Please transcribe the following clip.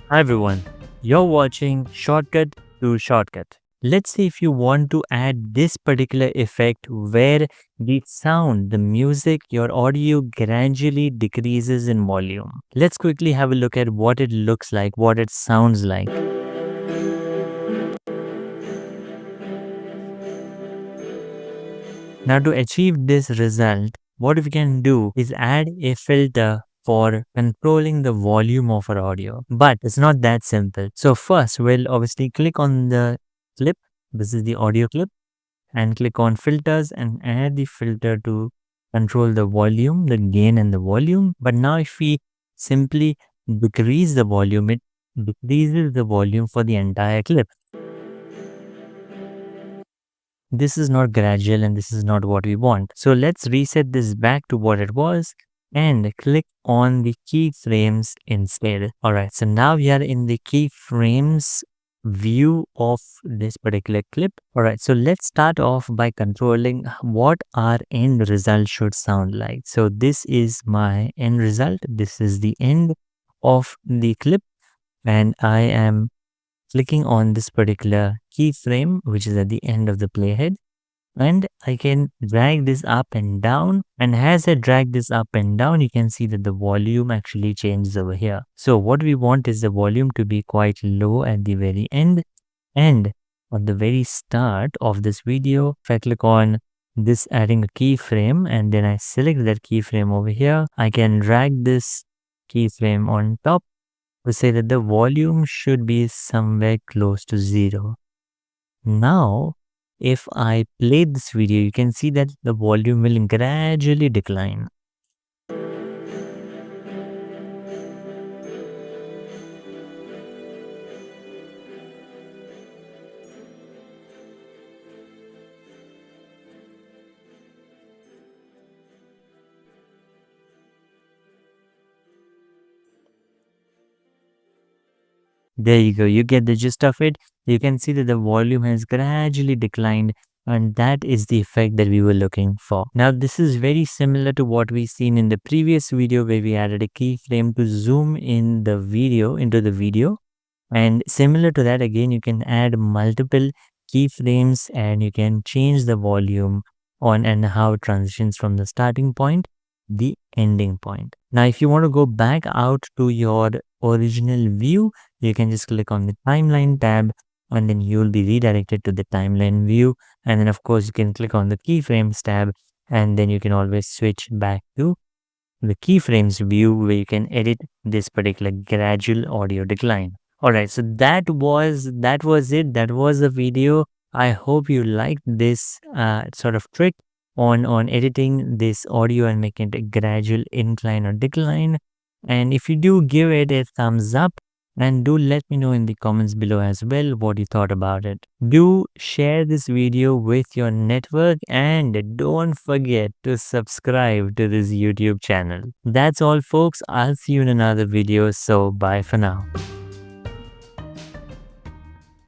Hi everyone, you're watching Shortcut to Shortcut. Let's say if you want to add this particular effect where the sound, the music, your audio gradually decreases in volume. Let's quickly have a look at what it looks like, what it sounds like. Now to achieve this result, what we can do is add a filter for controlling the volume of our audio. But it's not that simple. So first we'll obviously click on the clip. This is the audio clip and click on filters and add the filter to control the volume, the gain and the volume. But now if we simply decrease the volume, it decreases the volume for the entire clip. This is not gradual and this is not what we want. So let's reset this back to what it was and click on the keyframes instead. Alright, so now we are in the keyframes view of this particular clip. Alright, so let's start off by controlling what our end result should sound like. So this is my end result. This is the end of the clip and I am clicking on this particular keyframe, which is at the end of the playhead, and I can drag this up and down. And as I drag this up and down, you can see that the volume actually changes over here. So what we want is the volume to be quite low at the very end. And at the very start of this video, if I click on this adding a keyframe and then I select that keyframe over here, I can drag this keyframe on top. We say that the volume should be somewhere close to 0. Now, if I play this video, you can see that the volume will gradually decline. There you go, you get the gist of it. You can see that the volume has gradually declined, and that is the effect that we were looking for. Now this is very similar to what we seen in the previous video where we added a keyframe to zoom in the video into the video. And similar to that, again, you can add multiple keyframes and you can change the volume on and how it transitions from the starting point, the ending point. Now, if you want to go back out to your original view, you can just click on the timeline tab and then you will be redirected to the timeline view. And then of course, you can click on the keyframes tab and then you can always switch back to the keyframes view where you can edit this particular gradual audio decline. Alright, so that was it. That was the video. I hope you liked this sort of trick on editing this audio and making it a gradual incline or decline. And if you do, give it a thumbs up and do let me know in the comments below as well what you thought about it. Do share this video with your network and don't forget to subscribe to this YouTube channel. That's all folks. I'll see you in another video. So bye for now.